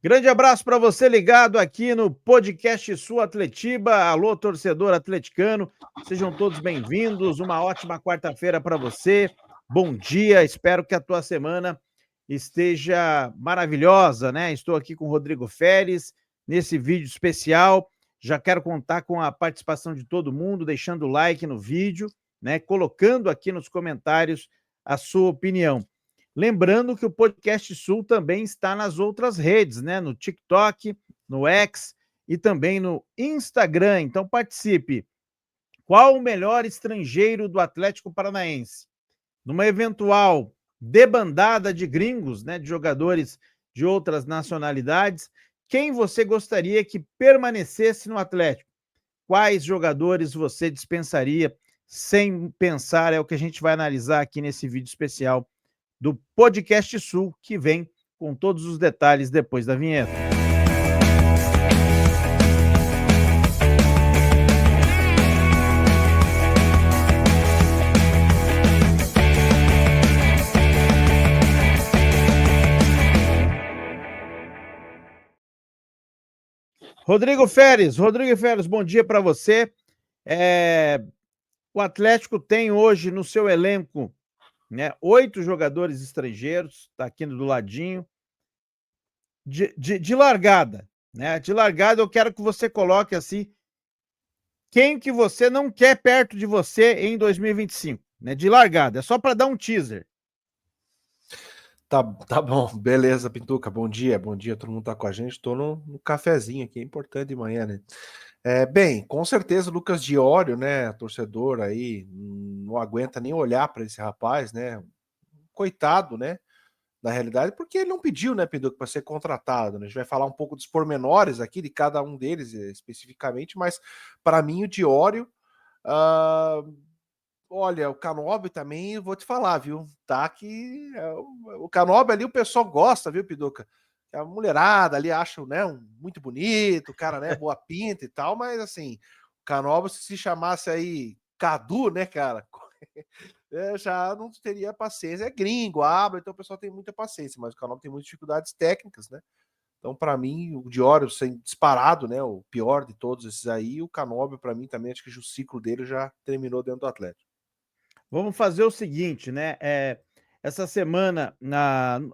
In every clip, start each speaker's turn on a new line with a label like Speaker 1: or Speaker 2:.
Speaker 1: Grande abraço para você ligado aqui no podcast Sul Atletiba. Alô, torcedor atleticano. Sejam todos bem-vindos. Uma ótima quarta-feira para você. Bom dia. Espero que a tua semana esteja maravilhosa, né? Estou aqui com o Rodrigo Feres nesse vídeo especial. Já quero contar com a participação de todo mundo, deixando o like no vídeo, né? Colocando aqui nos comentários a sua opinião. Lembrando que o Podcast Sul também está nas outras redes, né? No TikTok, no X e também no Instagram. Então participe. Qual o melhor estrangeiro do Atlético Paranaense? Numa eventual debandada de gringos, né, de jogadores de outras nacionalidades, quem você gostaria que permanecesse no Atlético? Quais jogadores você dispensaria sem pensar? É o que a gente vai analisar aqui nesse vídeo especial do Podcast Sul, que vem com todos os detalhes depois da vinheta. Rodrigo Feres, bom dia para você. O Atlético tem hoje no seu elenco, né, 8 jogadores estrangeiros, está aqui do ladinho, de largada, né? De largada, eu quero que você coloque assim, quem que você não quer perto de você em 2025, né? De largada, é só para dar um teaser.
Speaker 2: Tá bom, beleza, Pintuca, bom dia, todo mundo tá com a gente, tô no cafezinho aqui, é importante de manhã, né? Bem, com certeza o Lucas Diório, né, torcedor aí, não aguenta nem olhar para esse rapaz, né, coitado, né, na realidade, porque ele não pediu, né, Pintuca, para ser contratado, né? A gente vai falar um pouco dos pormenores aqui de cada um deles especificamente, mas para mim o Diório, olha, o Canóbio também, vou te falar, viu? Tá que o Canóbio ali o pessoal gosta, viu, Piduca? A mulherada ali acha, né, muito bonito, o cara, né, boa pinta e tal, mas assim, o Canóbio se chamasse aí Cadu, né, cara? Já não teria paciência. É gringo, habla, então o pessoal tem muita paciência, mas o Canóbio tem muitas dificuldades técnicas, né? Então, para mim, o Diório sem disparado, né, o pior de todos esses aí, o Canóbio, para mim, também, acho que o ciclo dele já terminou dentro do Atlético.
Speaker 1: Vamos fazer o seguinte, né? Essa semana,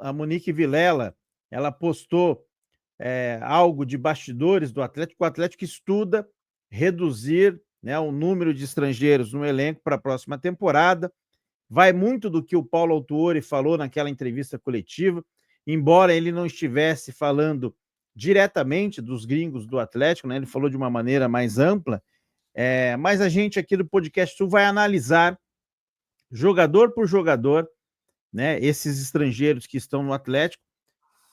Speaker 1: a Monique Vilela, ela postou algo de bastidores do Atlético. O Atlético estuda reduzir, né, o número de estrangeiros no elenco para a próxima temporada. Vai muito do que o Paulo Autuori falou naquela entrevista coletiva, embora ele não estivesse falando diretamente dos gringos do Atlético, né? Ele falou de uma maneira mais ampla, mas a gente aqui do Podcast Sul vai analisar jogador por jogador, né, esses estrangeiros que estão no Atlético,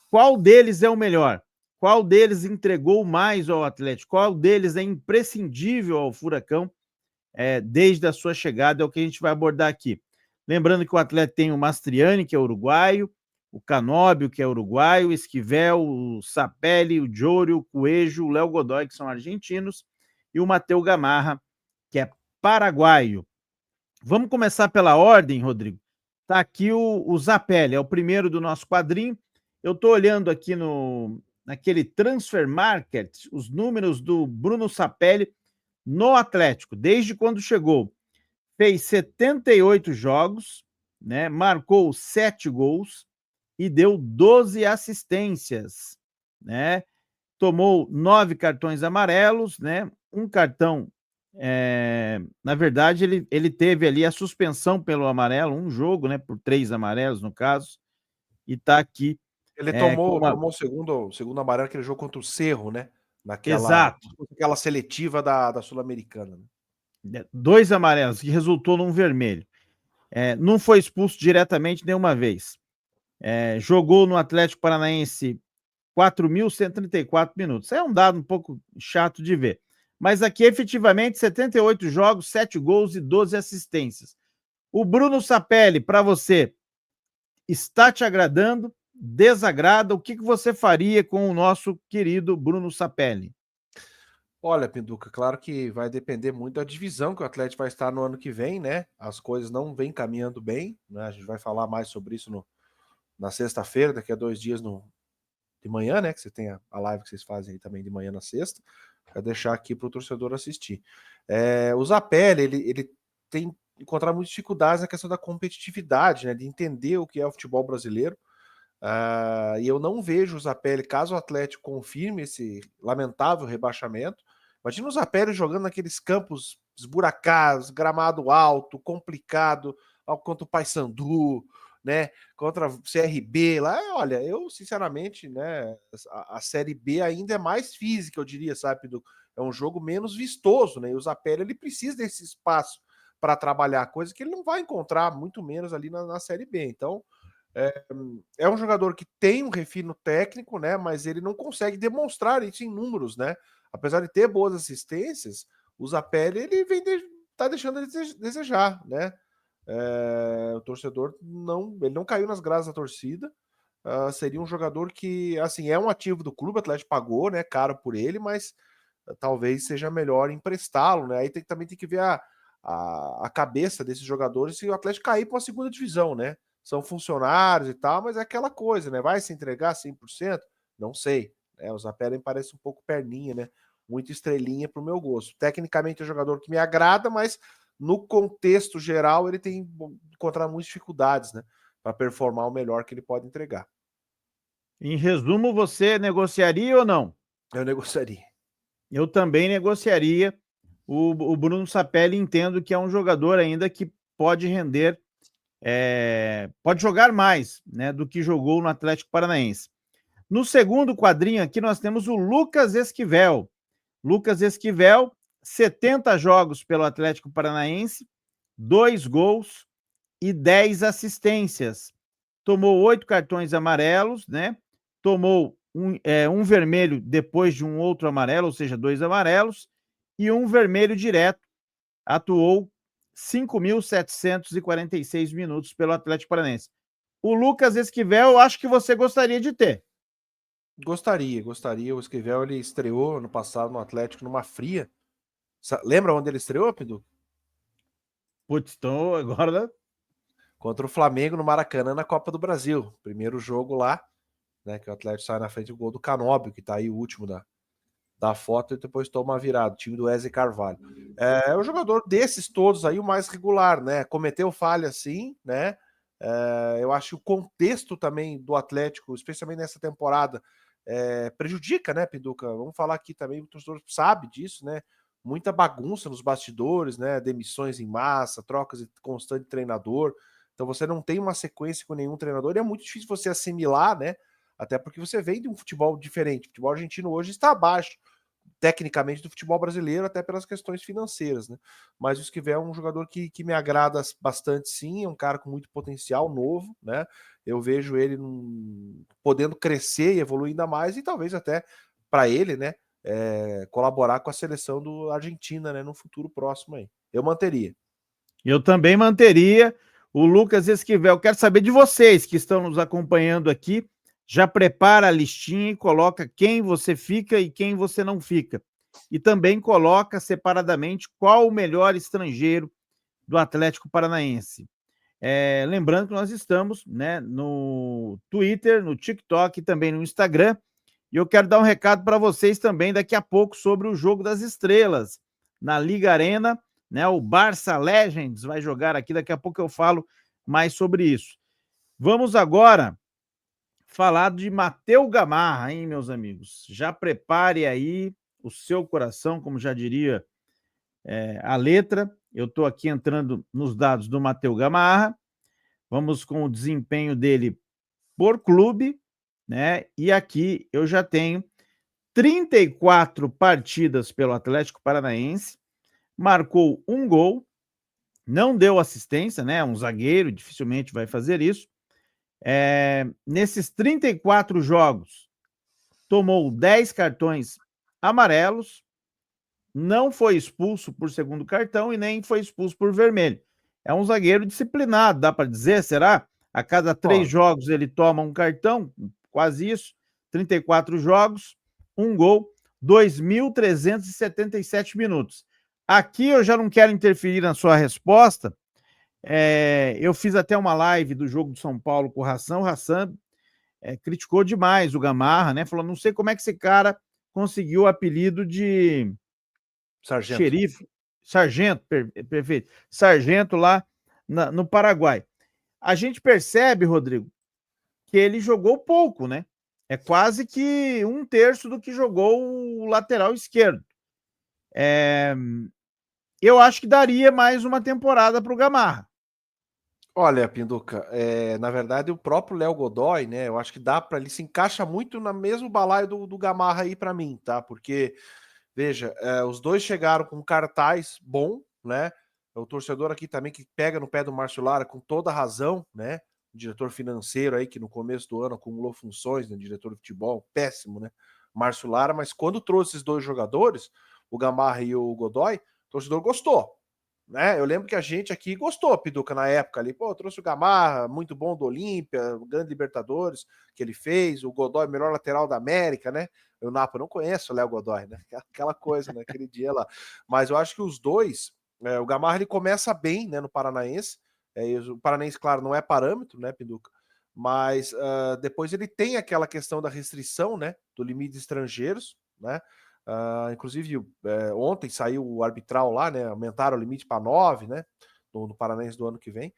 Speaker 1: qual deles é o melhor? Qual deles entregou mais ao Atlético? Qual deles é imprescindível ao Furacão desde a sua chegada? É o que a gente vai abordar aqui. Lembrando que o Atlético tem o Mastriani, que é uruguaio, o Canóbio, que é uruguaio, o Esquivel, o Sapelli, o Jório, o Coelho, o Léo Godoy, que são argentinos, e o Mateu Gamarra, que é paraguaio. Vamos começar pela ordem, Rodrigo. Tá aqui o Zapelli, é o primeiro do nosso quadrinho. Eu estou olhando aqui naquele Transfer Market, os números do Bruno Sapelli no Atlético, desde quando chegou. Fez 78 jogos, né? Marcou 7 gols e deu 12 assistências, né? Tomou 9 cartões amarelos, né? Um cartão, na verdade, ele teve ali a suspensão pelo amarelo, um jogo, né? Por 3 amarelos, no caso, e está aqui
Speaker 2: Ele
Speaker 1: com uma.
Speaker 2: tomou o segundo amarelo que ele jogou contra o Cerro, né?
Speaker 1: Exato,
Speaker 2: Naquela seletiva da Sul-Americana.
Speaker 1: né, 2 amarelos, que resultou num vermelho. Não foi expulso diretamente nenhuma vez. Jogou no Atlético Paranaense 4.134 minutos. É um dado um pouco chato de ver. Mas aqui, efetivamente, 78 jogos, 7 gols e 12 assistências. O Bruno Sapelli, para você, está te agradando? Desagrada? O que você faria com o nosso querido Bruno Sapelli?
Speaker 2: Olha, Pinduca, claro que vai depender muito da divisão que o Atlético vai estar no ano que vem, né? As coisas não vêm caminhando bem, né? A gente vai falar mais sobre isso na sexta-feira, daqui a 2 dias de manhã, né? Que você tem a live que vocês fazem aí também de manhã na sexta, para deixar aqui para o torcedor assistir. O Zapelli, ele tem encontrar muitas dificuldades na questão da competitividade, né? De entender o que é o futebol brasileiro. E eu não vejo o Zapelli, caso o Atlético confirme esse lamentável rebaixamento. Imagina o Zapelli jogando naqueles campos esburacados, gramado alto, complicado, contra o Paysandu, né? Contra o CRB lá. Olha, eu sinceramente, né? A Série B ainda é mais física, eu diria, sabe? É um jogo menos vistoso, né? E o Zapelli ele precisa desse espaço para trabalhar, coisa que ele não vai encontrar, muito menos ali na Série B. Então, é um jogador que tem um refino técnico, né? Mas ele não consegue demonstrar isso em números, né? Apesar de ter boas assistências, o Zapelli ele tá deixando a desejar, né? O torcedor ele não caiu nas graças da torcida. Seria um jogador que, assim, é um ativo do clube, o Atlético pagou, né? Caro por ele, mas talvez seja melhor emprestá-lo, né? Aí também tem que ver a cabeça desses jogadores se o Atlético cair para uma segunda divisão, né? São funcionários e tal, mas é aquela coisa, né? Vai se entregar 100%? Não sei. O Zapelli parece um pouco perninha, né? Muito estrelinha pro meu gosto. Tecnicamente é um jogador que me agrada, mas no contexto geral ele tem encontrar muitas dificuldades, né? Para performar o melhor que ele pode entregar.
Speaker 1: Em resumo, você negociaria ou não?
Speaker 2: Eu negociaria.
Speaker 1: Eu também negociaria. O Bruno Sapelli, entendo que é um jogador ainda que pode render, pode jogar mais, né, do que jogou no Atlético Paranaense. No segundo quadrinho aqui nós temos o Lucas Esquivel. Lucas Esquivel, 70 jogos pelo Atlético Paranaense, 2 gols e 10 assistências. Tomou 8 cartões amarelos, né? Tomou um vermelho depois de um outro amarelo, ou seja, 2 amarelos, e um vermelho direto. Atuou 5.746 minutos pelo Atlético Paranaense. O Lucas Esquivel, eu acho que você gostaria de ter.
Speaker 2: Gostaria. O Esquivel, ele estreou no passado no Atlético numa fria. Lembra onde ele estreou, Pindu?
Speaker 1: Putz, então agora...
Speaker 2: Contra o Flamengo no Maracanã na Copa do Brasil. Primeiro jogo lá, né? Que o Atlético sai na frente do gol do Canóbio, que tá aí o último da foto, e depois toma a virada. O time do Wesley Carvalho. É um jogador desses todos aí, o mais regular, né? Cometeu falha sim, né? Eu acho que o contexto também do Atlético, especialmente nessa temporada, prejudica, né, Pinduca? Vamos falar aqui também, o torcedor sabe disso, né? Muita bagunça nos bastidores, né? Demissões em massa, trocas constantes de treinador. Então você não tem uma sequência com nenhum treinador e é muito difícil você assimilar, né? Até porque você vem de um futebol diferente. O futebol argentino hoje está abaixo, tecnicamente, do futebol brasileiro, até pelas questões financeiras, né? Mas o Esquivel é um jogador que me agrada bastante, sim. É um cara com muito potencial, novo, né? Eu vejo ele podendo crescer e evoluir ainda mais, e talvez até para ele, né? Colaborar com a seleção do Argentina, né? No futuro próximo aí. Eu manteria.
Speaker 1: Eu também manteria o Lucas Esquivel. Quero saber de vocês que estão nos acompanhando aqui. Já prepara a listinha e coloca quem você fica e quem você não fica. E também coloca separadamente qual o melhor estrangeiro do Atlético Paranaense. Lembrando que nós estamos, né, no Twitter, no TikTok e também no Instagram. E eu quero dar um recado para vocês também daqui a pouco sobre o Jogo das Estrelas na Liga Arena, né? O Barça Legends vai jogar aqui, daqui a pouco eu falo mais sobre isso. Vamos agora falar de Matheus Gamarra, hein, meus amigos? Já prepare aí o seu coração, como já diria a letra. Eu estou aqui entrando nos dados do Matheus Gamarra. Vamos com o desempenho dele por clube, né? E aqui eu já tenho 34 partidas pelo Atlético Paranaense, marcou um gol, não deu assistência, né? Um zagueiro dificilmente vai fazer isso. Nesses 34 jogos, tomou 10 cartões amarelos, não foi expulso por segundo cartão e nem foi expulso por vermelho. É um zagueiro disciplinado, dá para dizer, será? A cada 3 jogos ele toma um cartão, quase isso. 34 jogos, um gol, 2.377 minutos. Aqui eu já não quero interferir na sua resposta. Eu fiz até uma live do jogo do São Paulo com o Hassan. O Hassan criticou demais o Gamarra, né? Falou, não sei como é que esse cara conseguiu o apelido de
Speaker 2: Sargento.
Speaker 1: xerife, sargento, perfeito, sargento lá no Paraguai. A gente percebe, Rodrigo, que ele jogou pouco, né? É quase que 1/3 do que jogou o lateral esquerdo. Eu acho que daria mais uma temporada para o Gamarra.
Speaker 2: Olha, Pinduca, na verdade o próprio Léo Godoy, né? Eu acho que dá para ele se encaixa muito no mesmo balaio do Gamarra aí para mim, tá? Porque veja, os dois chegaram com um cartaz bom, né? O torcedor aqui também que pega no pé do Márcio Lara com toda a razão, né? O diretor financeiro aí que no começo do ano acumulou funções, né? Diretor de futebol, péssimo, né? Márcio Lara, mas quando trouxe esses dois jogadores, o Gamarra e o Godoy, o torcedor gostou, né? Eu lembro que a gente aqui gostou, Piduca, na época ali, pô, trouxe o Gamarra, muito bom do Olímpia, o grande Libertadores que ele fez, o Godoy, melhor lateral da América, né? Eu, Napo, não conheço o Léo Godoy, né? Aquela coisa, né? Aquele dia lá. Mas eu acho que os dois, o Gamarra ele começa bem, né, no Paranaense. O Paranaense, claro, não é parâmetro, né, Pinduca? Mas depois ele tem aquela questão da restrição, né, do limite de estrangeiros, né? Inclusive, ontem saiu o arbitral lá, né? Aumentaram o limite para 9, né? No Paranaense do ano que vem.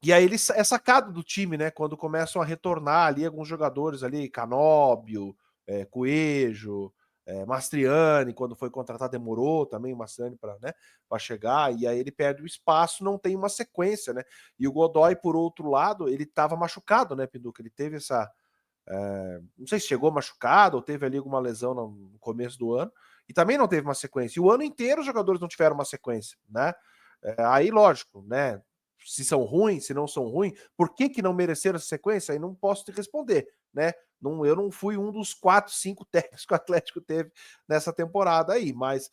Speaker 2: E aí ele é sacado do time, né? Quando começam a retornar ali alguns jogadores ali, Canóbio, Coelho, Mastriani, quando foi contratado, demorou também o Mastriani para, né, chegar, e aí ele perde o espaço, não tem uma sequência, né? E o Godoy, por outro lado, ele estava machucado, né, Pinduca? Ele teve essa. Não sei se chegou machucado ou teve ali alguma lesão no começo do ano, e também não teve uma sequência. E o ano inteiro os jogadores não tiveram uma sequência, né? Aí, lógico, né? Se são ruins, se não são ruins, por que não mereceram essa sequência? Aí não posso te responder, né? Não, eu não fui um dos 4, 5 técnicos que o Atlético teve nessa temporada aí, mas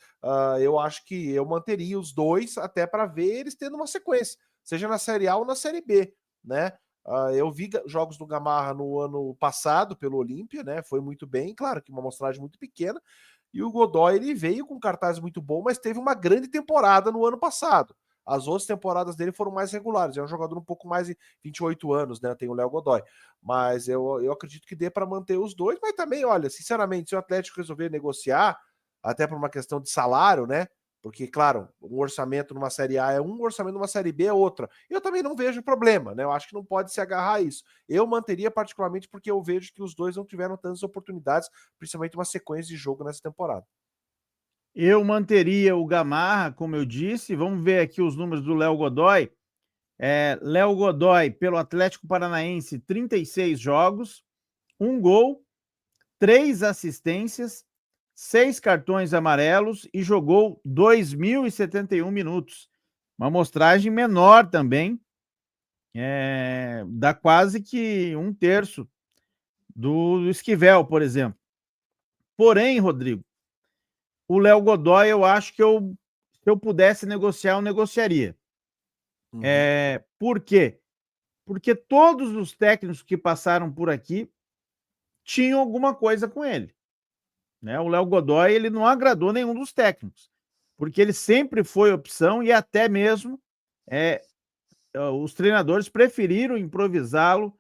Speaker 2: eu acho que eu manteria os dois até para ver eles tendo uma sequência, seja na Série A ou na Série B, né? Eu vi jogos do Gamarra no ano passado pelo Olímpia, né? Foi muito bem, claro que uma amostragem muito pequena. E o Godoy ele veio com um cartaz muito bom, mas teve uma grande temporada no ano passado. As outras temporadas dele foram mais regulares. É um jogador um pouco mais de 28 anos, né? Tem o Léo Godoy. Mas eu acredito que dê para manter os dois. Mas também, olha, sinceramente, se o Atlético resolver negociar, até por uma questão de salário, né? Porque, claro, um orçamento numa Série A é um, orçamento numa Série B é outra. Eu também não vejo problema, né? Eu acho que não pode se agarrar a isso. Eu manteria particularmente porque eu vejo que os dois não tiveram tantas oportunidades, principalmente uma sequência de jogo nessa temporada.
Speaker 1: Eu manteria o Gamarra, como eu disse. Vamos ver aqui os números do Léo Godoy. Léo Godoy, pelo Atlético Paranaense, 36 jogos, 1 gol, 3 assistências, 6 cartões amarelos e jogou 2.071 minutos. Uma amostragem menor também, dá quase que 1/3 do Esquivel, por exemplo. Porém, Rodrigo, o Léo Godoy, eu acho que se eu pudesse negociar, eu negociaria.
Speaker 2: Uhum.
Speaker 1: Por quê? Porque todos os técnicos que passaram por aqui tinham alguma coisa com ele, né? O Léo Godoy, ele não agradou nenhum dos técnicos, porque ele sempre foi opção e até mesmo os treinadores preferiram improvisá-lo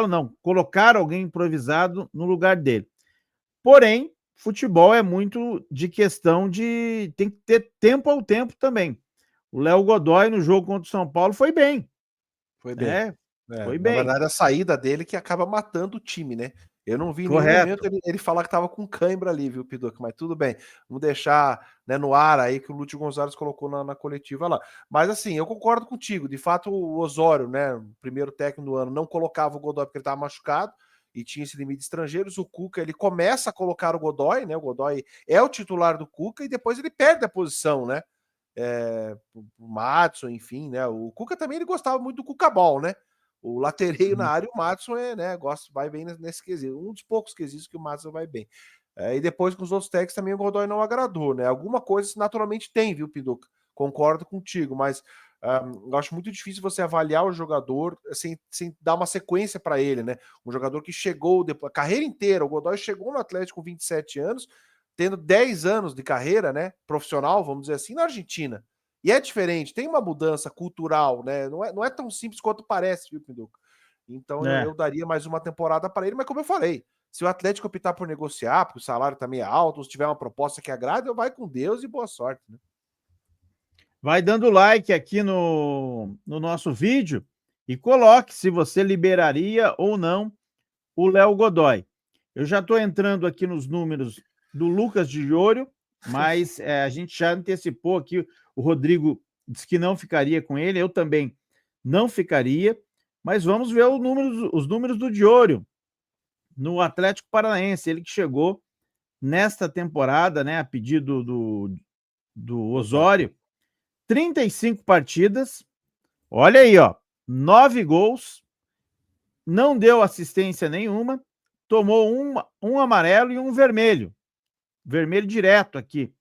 Speaker 1: não, colocar alguém improvisado no lugar dele. Porém, futebol é muito de questão de tem que ter tempo ao tempo também. O Léo Godoy no jogo contra o São Paulo foi bem,
Speaker 2: Foi bem.
Speaker 1: né? Foi
Speaker 2: Na
Speaker 1: bem,
Speaker 2: verdade, a saída dele que acaba matando o time, né? Eu não vi em nenhum momento
Speaker 1: correto.
Speaker 2: ele falar que tava com cãibra ali, viu, Pidoca? Mas tudo bem. Vamos deixar, né, no ar aí que o Lúcio Gonzalez colocou na coletiva lá. Mas assim, eu concordo contigo. De fato, o Osório, né, o primeiro técnico do ano, não colocava o Godoy porque ele estava machucado e tinha esse limite de estrangeiros. O Cuca, ele começa a colocar o Godoy, né? O Godoy é o titular do Cuca e depois ele perde a posição, né? O Matson, enfim, né? O Cuca também ele gostava muito do Cuca-Ball, né? O latereio na área, o Matson né, vai bem nesse quesito. Um dos poucos quesitos que o Matson vai bem. E depois com os outros técnicos também o Godoy não agradou, né? Alguma coisa naturalmente tem, viu, Pinduca? Concordo contigo, mas eu acho muito difícil você avaliar o jogador sem dar uma sequência para ele, né? Um jogador que chegou depois, a carreira inteira, o Godoy chegou no Atlético com 27 anos, tendo 10 anos de carreira, né? Profissional, vamos dizer assim, na Argentina. E é diferente, tem uma mudança cultural, né? Não é tão simples quanto parece, viu, Pinduca? Então eu daria mais uma temporada para ele, mas como eu falei, se o Atlético optar por negociar, porque o salário também é alto, ou se tiver uma proposta que agrade, vai com Deus e boa sorte, né?
Speaker 1: Vai dando like aqui no nosso vídeo e coloque se você liberaria ou não o Léo Godoy. Eu já estou entrando aqui nos números do Lucas de Llorio, mas a gente já antecipou aqui, o Rodrigo disse que não ficaria com ele, eu também não ficaria, mas vamos ver os números do Llorio no Atlético Paranaense, ele que chegou nesta temporada, né, a pedido do Osório, 35 partidas, olha aí, ó, 9 gols, não deu assistência nenhuma, tomou um amarelo e um vermelho direto aqui.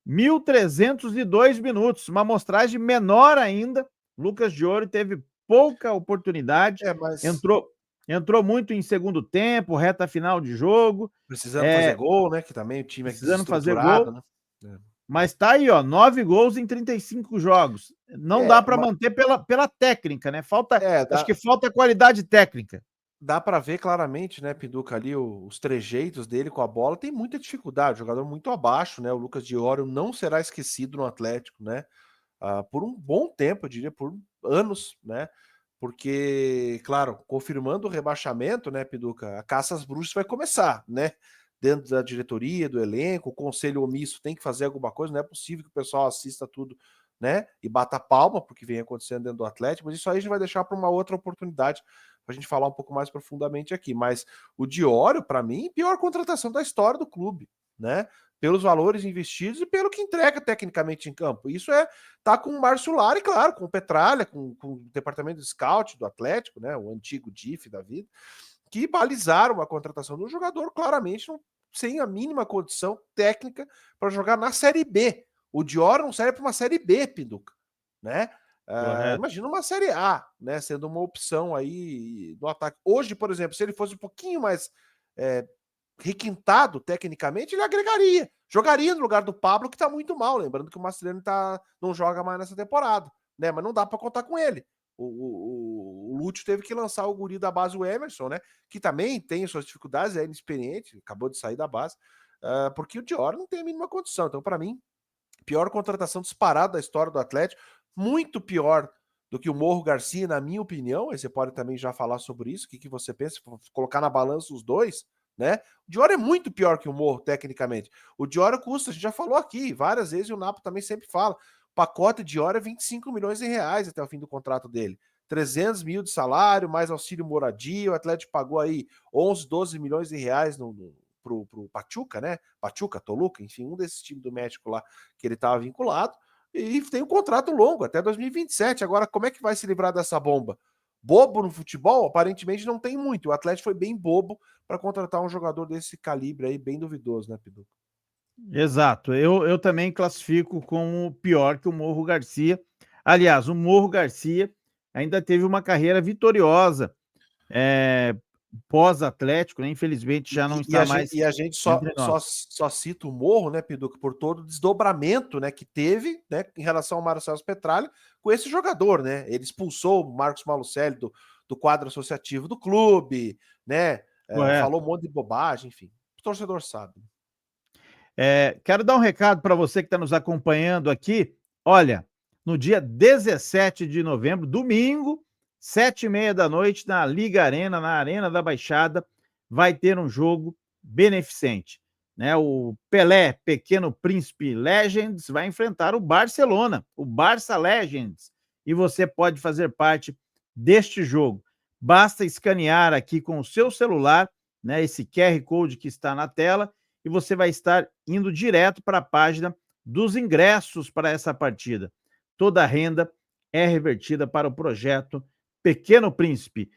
Speaker 1: 1.302 minutos, uma amostragem menor ainda. Lucas de Ouro teve pouca oportunidade, entrou muito em segundo tempo, reta final de jogo.
Speaker 2: Precisando fazer gol, né? Que também o time é
Speaker 1: precisando fazer gol,
Speaker 2: né?
Speaker 1: Mas tá aí, ó, 9 gols em 35 jogos. Não dá para manter pela técnica, né? Acho que falta qualidade técnica.
Speaker 2: Dá para ver claramente, né, Pinduca, ali os trejeitos dele com a bola, tem muita dificuldade, jogador muito abaixo, né? O Lucas de Ouro não será esquecido no Atlético, né? Por um bom tempo, eu diria, por anos, né? Porque, claro, confirmando o rebaixamento, né, Pinduca, a caça às bruxas vai começar, né? Dentro da diretoria, do elenco, o conselho omisso tem que fazer alguma coisa, não é possível que o pessoal assista tudo, né? E bata palma, porque vem acontecendo dentro do Atlético, mas isso aí a gente vai deixar para uma outra oportunidade para a gente falar um pouco mais profundamente aqui. Mas o Diório, para mim, pior contratação da história do clube, né? Pelos valores investidos e pelo que entrega tecnicamente em campo. Isso tá com o Márcio Lara e, claro, com o Petralha, com o departamento de scout do Atlético, né? O antigo DIF da vida, que balizaram a contratação do jogador claramente sem a mínima condição técnica para jogar na Série B. O Diório não serve para uma Série B, Pinduca, né? Imagina uma Série A, né? Sendo uma opção aí no ataque. Hoje, por exemplo, se ele fosse um pouquinho mais requintado tecnicamente, ele agregaria. Jogaria no lugar do Pablo, que tá muito mal. Lembrando que o Mascherano não joga mais nessa temporada, né? Mas não dá para contar com ele. O Lúcio teve que lançar o guri da base, o Emerson, né? Que também tem suas dificuldades, é inexperiente, acabou de sair da base, porque o Dior não tem a mínima condição. Então, para mim, pior contratação disparada da história do Atlético, muito pior do que o Morro Garcia, na minha opinião. Aí você pode também já falar sobre isso, o que você pensa, colocar na balança os dois, né? O Dior é muito pior que o Morro, tecnicamente. O Dior custa, a gente já falou aqui várias vezes, e o Napo também sempre fala, o pacote de Dior é 25 milhões de reais até o fim do contrato dele. 300 mil de salário, mais auxílio moradia, o Atlético pagou aí 11, 12 milhões de reais pro Pachuca, né? Pachuca, Toluca, enfim, um desses times do México lá que ele estava vinculado, e tem um contrato longo, até 2027. Agora, como é que vai se livrar dessa bomba? Bobo no futebol, aparentemente não tem muito. O Atlético foi bem bobo para contratar um jogador desse calibre aí, bem duvidoso, né, Pidu?
Speaker 1: Exato, eu também classifico como pior que o Morro Garcia. Aliás, o Morro Garcia ainda teve uma carreira vitoriosa pós-Atlético, né? Infelizmente já não está mais.
Speaker 2: E a gente só cita o Morro, né, Piduca, por todo o desdobramento, né, que teve, né, em relação ao Marcelo Petralha com esse jogador, né? Ele expulsou o Marcos Malucelli do quadro associativo do clube, né? Falou um monte de bobagem, enfim. O torcedor sabe.
Speaker 1: Quero dar um recado para você que está nos acompanhando aqui. Olha, no dia 17 de novembro, domingo, 7h30 da noite, na Liga Arena, na Arena da Baixada, vai ter um jogo beneficente, né? O Pelé, Pequeno Príncipe Legends, vai enfrentar o Barcelona, o Barça Legends, e você pode fazer parte deste jogo. Basta escanear aqui com o seu celular, né, esse QR Code que está na tela, e você vai estar indo direto para a página dos ingressos para essa partida. Toda a renda é revertida para o projeto Pequeno Príncipe.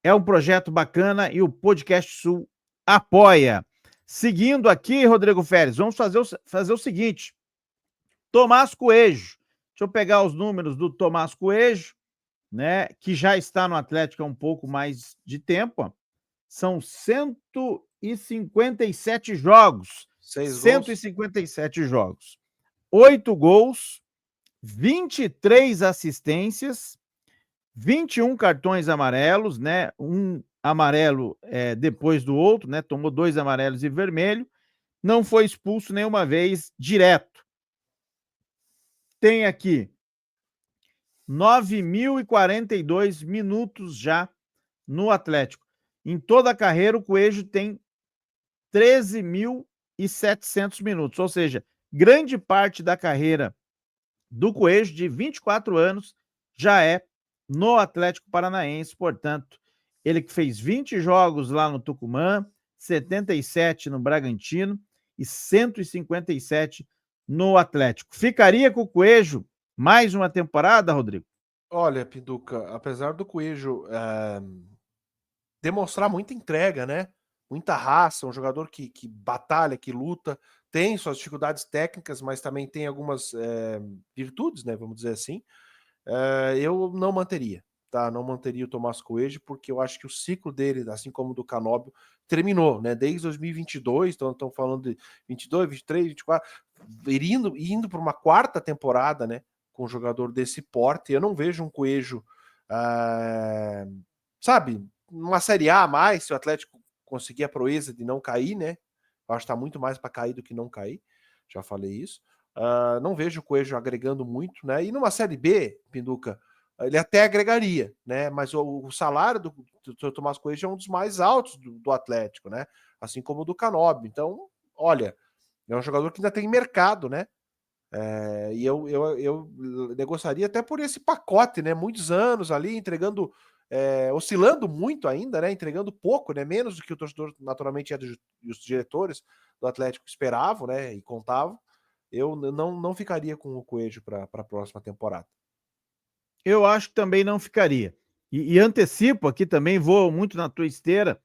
Speaker 1: É um projeto bacana e o Podcast Sul apoia. Seguindo aqui, Rodrigo Férez, vamos fazer o seguinte. Tomás Coelho. Deixa eu pegar os números do Tomás Coelho, né, que já está no Atlético há um pouco mais de tempo. Ó. São 157 jogos. 157 jogos. 8 gols, 23 assistências, 21 cartões amarelos, né? Um amarelo depois do outro, né? Tomou 2 amarelos e vermelho. Não foi expulso nenhuma vez direto. Tem aqui 9.042 minutos já no Atlético. Em toda a carreira, o Coelho tem 13.700 minutos, ou seja, grande parte da carreira do Coelho, de 24 anos, já é no Atlético Paranaense. Portanto, ele que fez 20 jogos lá no Tucumã, 77 no Bragantino e 157 no Atlético. Ficaria com o Coelho mais uma temporada, Rodrigo?
Speaker 2: Olha, Pinduca, apesar do Coelho demonstrar muita entrega, né? Muita raça, um jogador que batalha, que luta, tem suas dificuldades técnicas, mas também tem algumas virtudes, né? Vamos dizer assim. Eu não manteria, tá? Não manteria o Tomás Coelho, porque eu acho que o ciclo dele, assim como o do Canóbio, terminou, né? Desde 2022, então estamos falando de 22, 23, 24, indo para uma quarta temporada, né? Com um jogador desse porte. Eu não vejo um Coelho, sabe, uma Série A a mais, se o Atlético conseguir a proeza de não cair, né? Eu acho que tá muito mais para cair do que não cair. Já falei isso. Não vejo o Coelho agregando muito, né? E numa Série B, Pinduca, ele até agregaria, né? Mas o salário do Tomás Coelho é um dos mais altos do Atlético, né? Assim como o do Canóbio. Então, olha, é um jogador que ainda tem mercado, né? E eu negociaria até por esse pacote, né? Muitos anos ali, entregando, oscilando muito ainda, né? Entregando pouco, né? Menos do que o torcedor naturalmente e os diretores do Atlético esperavam, né? E contavam. Eu não ficaria com o Coelho para a próxima temporada.
Speaker 1: Eu acho que também não ficaria. E antecipo aqui também, vou muito na tua esteira.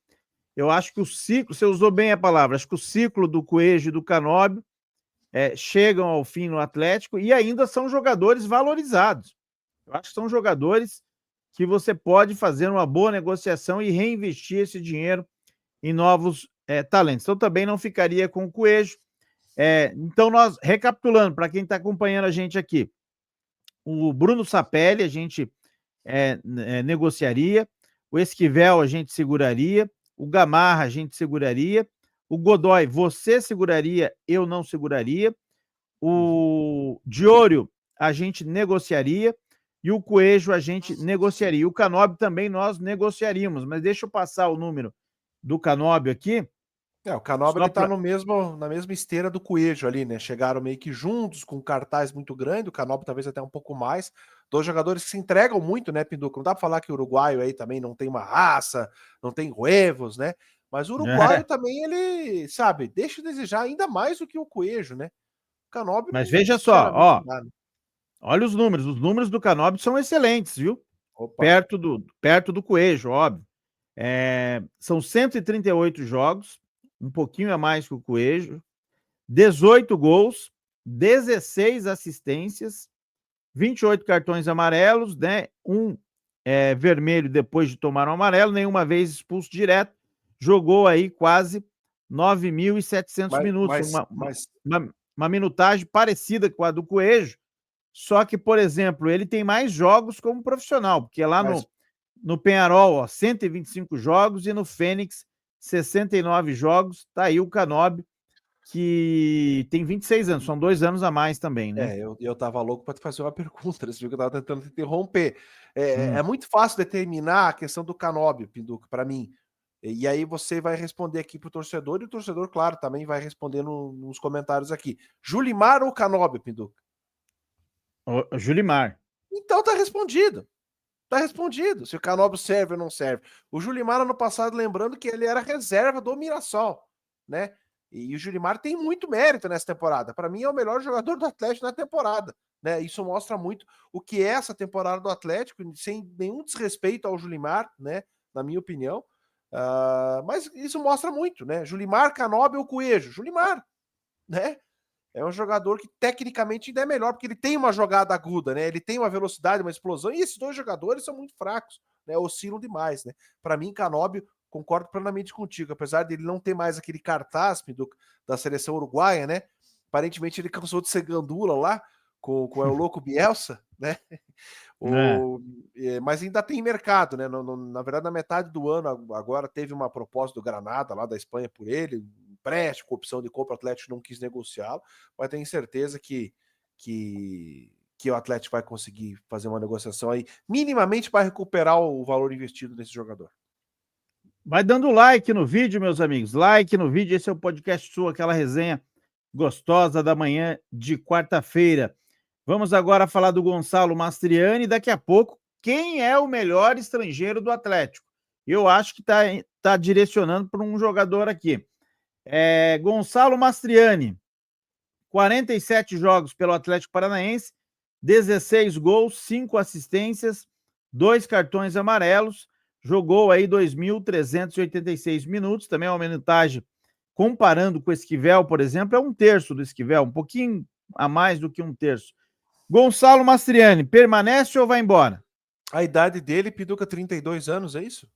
Speaker 1: Eu acho que o ciclo, você usou bem a palavra, acho que o ciclo do Coelho e do Canóbio chegam ao fim no Atlético e ainda são jogadores valorizados. Eu acho que são jogadores que você pode fazer uma boa negociação e reinvestir esse dinheiro em novos talentos. Então também não ficaria com o Coelho. Então nós, recapitulando, para quem está acompanhando a gente aqui, o Bruno Sapelli a gente negociaria, o Esquivel a gente seguraria, o Gamarra a gente seguraria, o Godoy você seguraria, eu não seguraria, o Diório a gente negociaria e o Coelho a gente negociaria. O Canóbio também nós negociaríamos, mas deixa eu passar o número do Canóbio aqui.
Speaker 2: O Canóbio ele tá na mesma esteira do Coelho ali, né? Chegaram meio que juntos, com um cartaz muito grande, o Canóbio talvez até um pouco mais. Dois jogadores que se entregam muito, né, Pinduca? Não dá pra falar que o uruguaio aí também não tem uma raça, não tem huevos, né? Mas o uruguaio também, ele, sabe, deixa de desejar ainda mais do que o Coelho, né? O Canóbio,
Speaker 1: Mas veja só,
Speaker 2: sinceramente,
Speaker 1: ó,
Speaker 2: não dá, né?
Speaker 1: olha os números do Canóbio são excelentes, viu?
Speaker 2: Opa.
Speaker 1: Perto do Coelho, óbvio. São 138 jogos, um pouquinho a mais que o Coelho, 18 gols, 16 assistências, 28 cartões amarelos, né? Um vermelho depois de tomar um amarelo, nenhuma vez expulso direto, jogou aí quase 9.700 minutos, uma minutagem parecida com a do Coelho, só que, por exemplo, ele tem mais jogos como profissional, porque lá no Penharol, ó, 125 jogos, e no Fênix, 69 jogos. Tá aí o Canóbio, que tem 26 anos, são 2 anos a mais também, né?
Speaker 2: Eu tava louco para te fazer uma pergunta, você viu que eu tava tentando te interromper. É muito fácil determinar a questão do Canóbio, Pinduca, para mim. E aí você vai responder aqui pro torcedor, e o torcedor, claro, também vai responder nos comentários aqui. Julimar ou Canóbio, Pinduca?
Speaker 1: O Julimar.
Speaker 2: Então tá respondido. Tá respondido. Se o Canóbio serve ou não serve. O Julimar, ano passado, lembrando que ele era reserva do Mirassol, né? E o Julimar tem muito mérito nessa temporada. Para mim, é o melhor jogador do Atlético na temporada, né? Isso mostra muito o que é essa temporada do Atlético, sem nenhum desrespeito ao Julimar, né? Na minha opinião. Mas isso mostra muito, né? Julimar, Canóbio ou Coelho? Julimar, né? É um jogador que tecnicamente ainda é melhor, porque ele tem uma jogada aguda, né? Ele tem uma velocidade, uma explosão, e esses dois jogadores são muito fracos, né? Oscilam demais, né? Para mim, Canóbio, concordo plenamente contigo, apesar dele não ter mais aquele cartaz da seleção uruguaia, né? Aparentemente ele cansou de ser gandula lá. com o louco Bielsa, né?
Speaker 1: É.
Speaker 2: Mas ainda tem mercado, né? Na verdade, na metade do ano, agora teve uma proposta do Granada, lá da Espanha, por ele, empréstimo, com opção de compra, o Atlético não quis negociá-lo, mas tenho certeza que o Atlético vai conseguir fazer uma negociação aí, minimamente para recuperar o valor investido nesse jogador.
Speaker 1: Vai dando like no vídeo, meus amigos. Like no vídeo. Esse é o podcast Sul, aquela resenha gostosa da manhã de quarta-feira. Vamos agora falar do Gonçalo Mastriani. Daqui a pouco, quem é o melhor estrangeiro do Atlético? Eu acho que tá direcionando para um jogador aqui. Gonçalo Mastriani, 47 jogos pelo Atlético Paranaense, 16 gols, 5 assistências, 2 cartões amarelos, jogou aí 2.386 minutos, também é uma minutagem, comparando com o Esquivel, por exemplo, é um terço do Esquivel, um pouquinho a mais do que um terço. Gonçalo Mastriani, permanece ou vai embora?
Speaker 2: A idade dele, Piduca, 32 anos, é isso?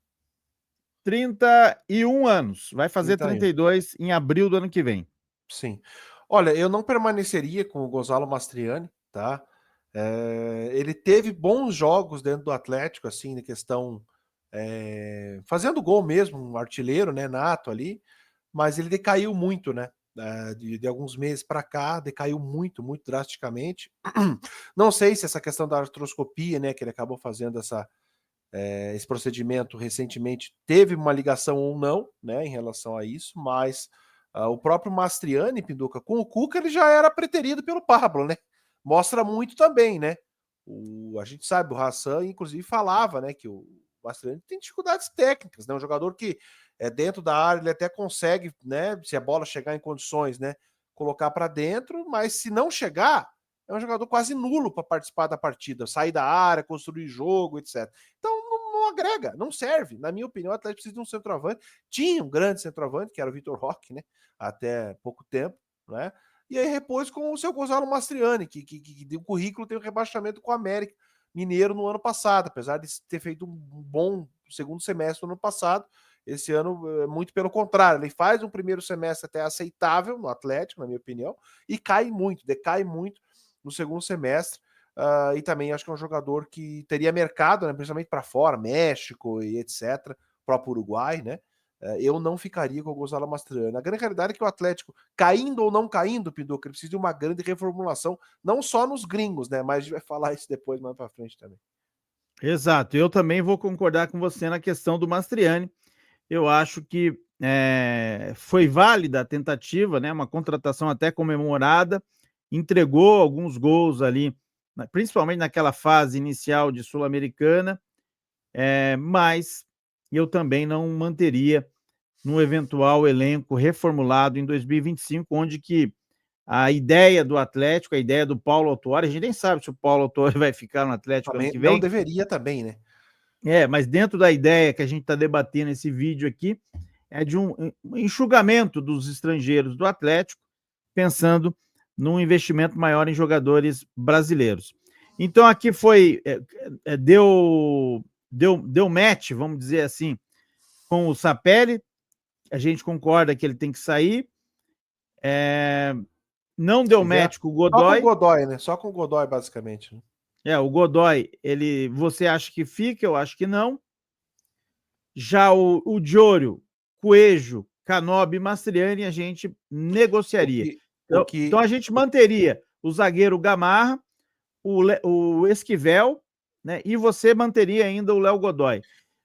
Speaker 1: 31 anos, vai fazer
Speaker 2: 31.
Speaker 1: 32 em abril do ano que vem.
Speaker 2: Sim. Olha, eu não permaneceria com o Gonzalo Mastriani, tá? Ele teve bons jogos dentro do Atlético, assim, na questão fazendo gol mesmo, um artilheiro, né, nato ali, mas ele decaiu muito, né? De alguns meses para cá, decaiu muito, muito drasticamente. Não sei se essa questão da artroscopia, né, que ele acabou fazendo esse procedimento recentemente, teve uma ligação ou não, né, em relação a isso, mas o próprio Mastriani, Pinduca, com o Cuca, ele já era preterido pelo Pablo, né? Mostra muito também, né? A gente sabe, o Hassan, inclusive, falava, né, que o Mastriani tem dificuldades técnicas, né? Um jogador que dentro da área ele até consegue, né, se a bola chegar em condições, né, colocar para dentro, mas se não chegar, é um jogador quase nulo para participar da partida, sair da área, construir jogo, etc. Então não agrega, não serve. Na minha opinião, o Atlético precisa de um centroavante. Tinha um grande centroavante, que era o Vitor Roque, né? Até pouco tempo, né? E aí repôs com o seu Gonzalo Mastriani, que deu currículo, tem um rebaixamento com o América Mineiro no ano passado, apesar de ter feito um bom segundo semestre no ano passado. Esse ano, muito pelo contrário, ele faz um primeiro semestre até aceitável no Atlético, na minha opinião, e cai muito, decai muito no segundo semestre. E também acho que é um jogador que teria mercado, né, principalmente para fora, México e etc., próprio Uruguai, né? Eu não ficaria com o Gonzalo Mastriani. A grande realidade é que o Atlético, caindo ou não caindo, Pinduca, ele precisa de uma grande reformulação, não só nos gringos, né? Mas a gente vai falar isso depois, mais para frente também.
Speaker 1: Exato, eu também vou concordar com você na questão do Mastriani. Eu acho que foi válida a tentativa, né? Uma contratação até comemorada, entregou alguns gols ali, principalmente naquela fase inicial de Sul-Americana, mas eu também não manteria no eventual elenco reformulado em 2025, onde que a ideia do Atlético, a ideia do Paulo Autuori, a gente nem sabe se o Paulo Autuori vai ficar no Atlético ano
Speaker 2: Também
Speaker 1: que
Speaker 2: não
Speaker 1: vem.
Speaker 2: deveria também, né?
Speaker 1: Mas dentro da ideia que a gente está debatendo nesse vídeo aqui, é de um enxugamento dos estrangeiros do Atlético, pensando num investimento maior em jogadores brasileiros. Então aqui deu match, vamos dizer assim, com o Sapelli. A gente concorda que ele tem que sair. Não deu match com o
Speaker 2: Só com o
Speaker 1: Godoy.
Speaker 2: Godoy, né? Só com o Godoy, basicamente.
Speaker 1: O Godoy, você acha que fica? Eu acho que não. Já o Diorio, Coelho, Canobi e Mastriani a gente negociaria. Então a gente manteria o zagueiro Gamarra, o Esquivel, né? E você manteria ainda o Léo Godoy.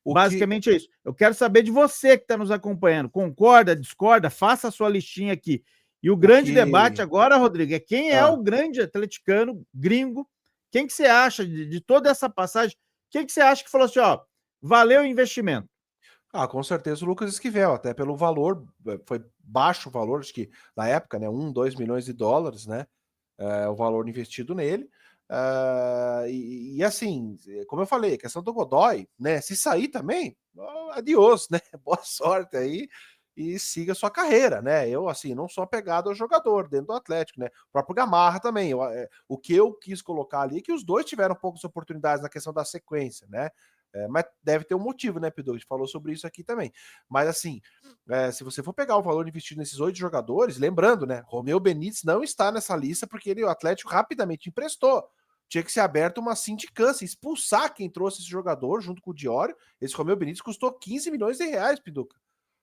Speaker 1: Basicamente é isso. Eu quero saber de você que está nos acompanhando. Concorda, discorda? Faça a sua listinha aqui. E o grande debate agora, Rodrigo, é quem é o grande atleticano gringo? Quem que você acha de toda essa passagem? Quem que você acha que falou assim, ó, valeu o investimento?
Speaker 2: Com certeza o Lucas Esquivel, até pelo valor, foi baixo o valor, acho que na época, né, 2 milhões de dólares, né, o valor investido nele, e assim, como eu falei, a questão do Godoy, né, se sair também, adiós, né, boa sorte aí, e siga sua carreira, né, eu assim, não sou apegado ao jogador dentro do Atlético, né, o próprio Gamarra também, o que eu quis colocar ali é que os dois tiveram poucas oportunidades na questão da sequência, né, Mas deve ter um motivo, né, Pido? A gente falou sobre isso aqui também. Mas assim, se você for pegar o valor investido nesses 8 jogadores, lembrando, né, Romeu Benítez não está nessa lista porque o Atlético rapidamente emprestou. Tinha que ser aberto uma sindicância, expulsar quem trouxe esse jogador junto com o Diório. Esse Romeu Benítez custou 15 milhões de reais, Piduca.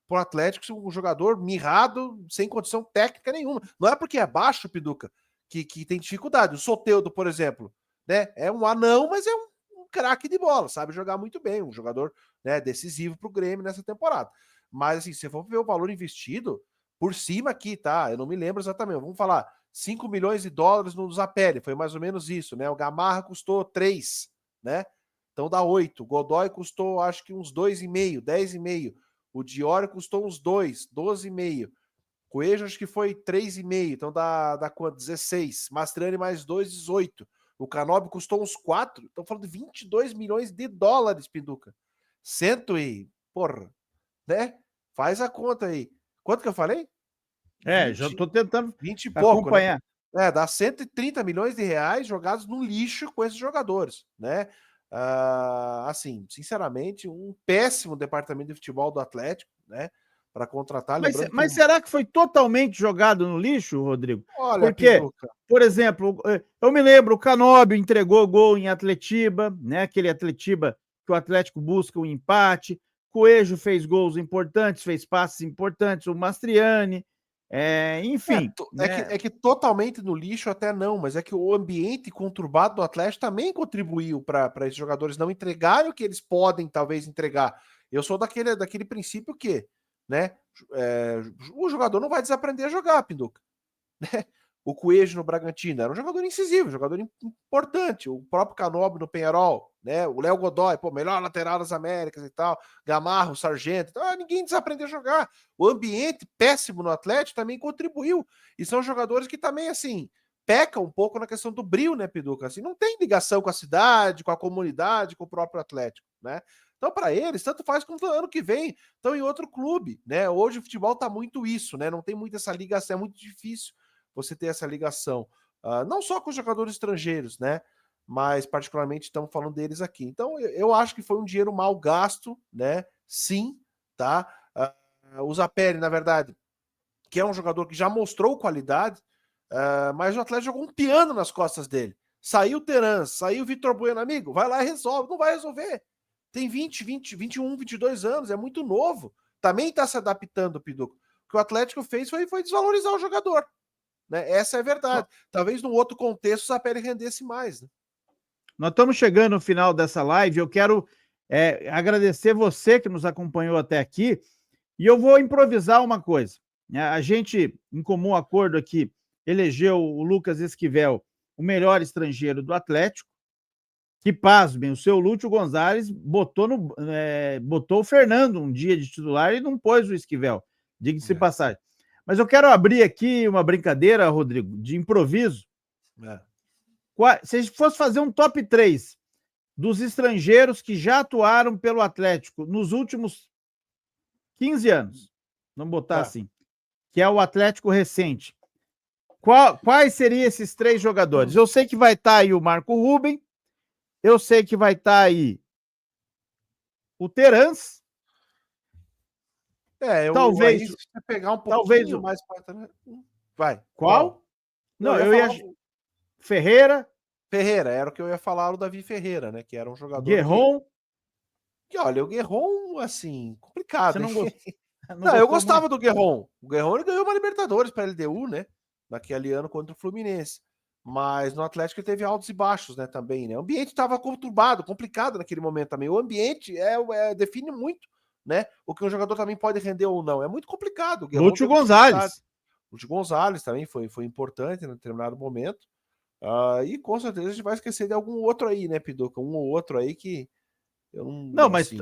Speaker 2: Pro Atlético, um jogador mirrado, sem condição técnica nenhuma. Não é porque é baixo, Piduca, que tem dificuldade. O Soteldo, por exemplo, né, é um anão, mas é um craque de bola, sabe jogar muito bem, um jogador, né, decisivo para o Grêmio nessa temporada. Mas assim, se for ver o valor investido, por cima aqui, tá? Eu não me lembro exatamente, vamos falar, 5 milhões de dólares no Zapelli, foi mais ou menos isso, né? O Gamarra custou 3, né? Então dá 8. Godoy custou, acho que uns 2,5, 10,5. O Diório custou uns 2, 12,5. Coelho acho que foi 3,5, então dá quanto? 16. Mastriani mais 2, 18. O Canóbio custou uns 4. Estão falando de 22 milhões de dólares, Pinduca. Porra, né? Faz a conta aí. Quanto que eu falei?
Speaker 1: 20, já estou tentando
Speaker 2: 20 e pouco,
Speaker 1: acompanhar.
Speaker 2: Né? Dá 130 milhões de reais jogados no lixo com esses jogadores, né? Assim, sinceramente, um péssimo departamento de futebol do Atlético, né? Para contratar.
Speaker 1: Mas será que foi totalmente jogado no lixo, Rodrigo?
Speaker 2: Olha,
Speaker 1: porque,
Speaker 2: Pinduca,
Speaker 1: por exemplo, eu me lembro, o Canóbio entregou gol em Atletiba, né? Aquele Atletiba que o Atlético busca um empate. Coelho fez gols importantes, fez passes importantes. O Mastriani, enfim.
Speaker 2: É que totalmente no lixo até não, mas é que o ambiente conturbado do Atlético também contribuiu para esses jogadores não entregarem o que eles podem talvez entregar. Eu sou daquele princípio que, né, o jogador não vai desaprender a jogar, Pinduca. Né? O Coelho no Bragantino era um jogador incisivo, um jogador importante. O próprio Canóbio no Penharol, né? O Léo Godoy, melhor lateral das Américas e tal. Gamarro, Sargento. Então, ninguém desaprendeu a jogar. O ambiente péssimo no Atlético também contribuiu. E são jogadores que também, assim, pecam um pouco na questão do brio, né, Piduca? Assim, não tem ligação com a cidade, com a comunidade, com o próprio Atlético, né? Então, para eles, tanto faz quanto ano que vem estão em outro clube, né? Hoje o futebol tá muito isso, né? Não tem muito essa ligação, é muito difícil você ter essa ligação, não só com os jogadores estrangeiros, né? Mas particularmente estamos falando deles aqui. Então, eu acho que foi um dinheiro mal gasto, né? Sim, tá? O Zapelli, na verdade, que é um jogador que já mostrou qualidade, mas o Atlético jogou um piano nas costas dele. Saiu o Teran, saiu o Vitor Bueno, amigo, vai lá e resolve. Não vai resolver. Tem 20, 21, 22 anos, é muito novo. Também está se adaptando, Piduco. O que o Atlético fez foi desvalorizar o jogador. Né? Essa é a verdade. Talvez num outro contexto o Zapelli rendesse mais. Né?
Speaker 1: Nós estamos chegando no final dessa live. Eu quero agradecer você que nos acompanhou até aqui. E eu vou improvisar uma coisa. A gente, em comum acordo aqui, elegeu o Lucas Esquivel o melhor estrangeiro do Atlético. Que, pasmem, o seu Lúcio Gonzalez botou o Fernando um dia de titular e não pôs o Esquivel. Diga-se passagem. Mas eu quero abrir aqui uma brincadeira, Rodrigo, de improviso. Se fosse fazer um top 3 dos estrangeiros que já atuaram pelo Atlético nos últimos 15 anos, vamos botar assim, que é o Atlético recente, quais seriam esses 3 jogadores? Eu sei que vai estar aí o Marco Ruben, eu sei que vai estar aí o Terans.
Speaker 2: Talvez se você pegar um pouquinho mais para... Vai.
Speaker 1: Qual? Não, eu ia Ferreira,
Speaker 2: era o que eu ia falar, o Davi Ferreira, né? Que era um jogador.
Speaker 1: Guerron.
Speaker 2: Que olha, o Guerron, assim, complicado.
Speaker 1: Você não gostou?
Speaker 2: Não, eu gostava do Guerron. O Guerron ele ganhou uma Libertadores para a LDU, né? Naquele ano contra o Fluminense. Mas no Atlético ele teve altos e baixos, né? Também, né? O ambiente estava conturbado, complicado naquele momento também. O ambiente define muito, né? O que um jogador também pode render ou não. É muito complicado.
Speaker 1: Lúcio Gonzalez.
Speaker 2: Lúcio Gonzalez também foi importante em determinado momento. E com certeza a gente vai esquecer de algum outro aí, né, Piduca? Um ou outro aí que eu não.
Speaker 1: Mas
Speaker 2: assim,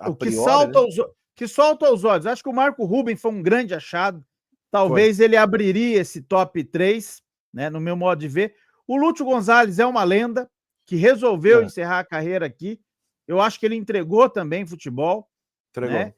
Speaker 1: o que salta, né? Que solta aos olhos. Acho que o Marco Ruben foi um grande achado. Talvez ele abriria esse top 3, né, no meu modo de ver. O Lúcio Gonzalez é uma lenda que resolveu encerrar a carreira aqui. Eu acho que ele entregou também futebol.
Speaker 2: Entregou.
Speaker 1: Né?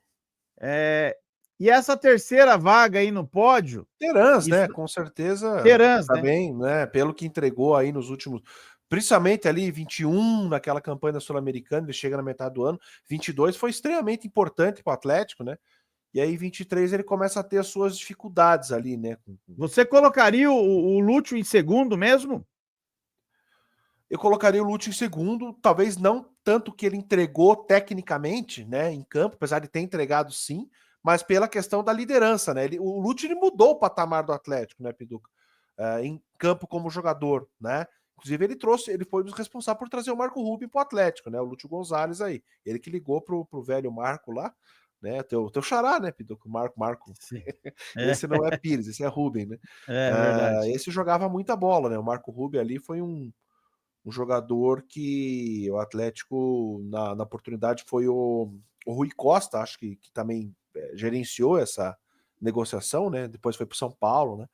Speaker 1: E essa terceira vaga aí no pódio...
Speaker 2: Terans, né? Com certeza.
Speaker 1: Terans,
Speaker 2: também, né? Pelo que entregou aí nos últimos... Principalmente ali 21, naquela campanha da Sul-Americana, ele chega na metade do ano. 22 foi extremamente importante para o Atlético, né? E aí 23 ele começa a ter as suas dificuldades ali, né?
Speaker 1: Você colocaria o Lúcio em segundo mesmo?
Speaker 2: Eu colocaria o Lúcio em segundo, talvez não tanto que ele entregou tecnicamente, né, em campo, apesar de ter entregado sim, mas pela questão da liderança, né? O Lúcio ele mudou o patamar do Atlético, né, Piduca? Em campo como jogador, né? Inclusive ele foi um dos responsáveis por trazer o Marco Rubio pro Atlético, né? O Lúcio Gonzalez aí, ele que ligou pro velho Marco lá, né? Teu xará, né, Piduca? Marco.
Speaker 1: Sim.
Speaker 2: Esse não é Pires, esse é Rubem, né?
Speaker 1: É verdade.
Speaker 2: Esse jogava muita bola, né? O Marco Rubio ali foi um jogador que o Atlético, na oportunidade, foi o Rui Costa, acho que também gerenciou essa negociação, né? Depois foi para o São Paulo, né?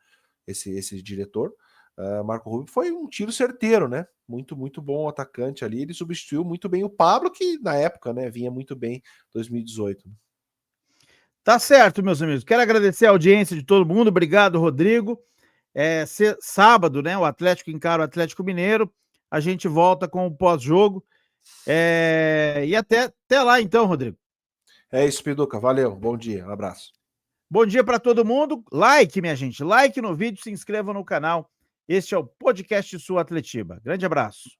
Speaker 2: Esse diretor. Marco Rubio foi um tiro certeiro, né? Muito, muito bom atacante ali. Ele substituiu muito bem o Pablo, que na época, né, vinha muito bem em 2018.
Speaker 1: Tá certo, meus amigos. Quero agradecer a audiência de todo mundo. Obrigado, Rodrigo. Sábado, né? O Atlético encara o Atlético Mineiro. A gente volta com o pós-jogo. E até lá, então, Rodrigo.
Speaker 2: É isso, Piduca. Valeu. Bom dia. Um abraço.
Speaker 1: Bom dia para todo mundo. Like, minha gente. Like no vídeo, se inscreva no canal. Este é o podcast Sul Atletiba. Grande abraço.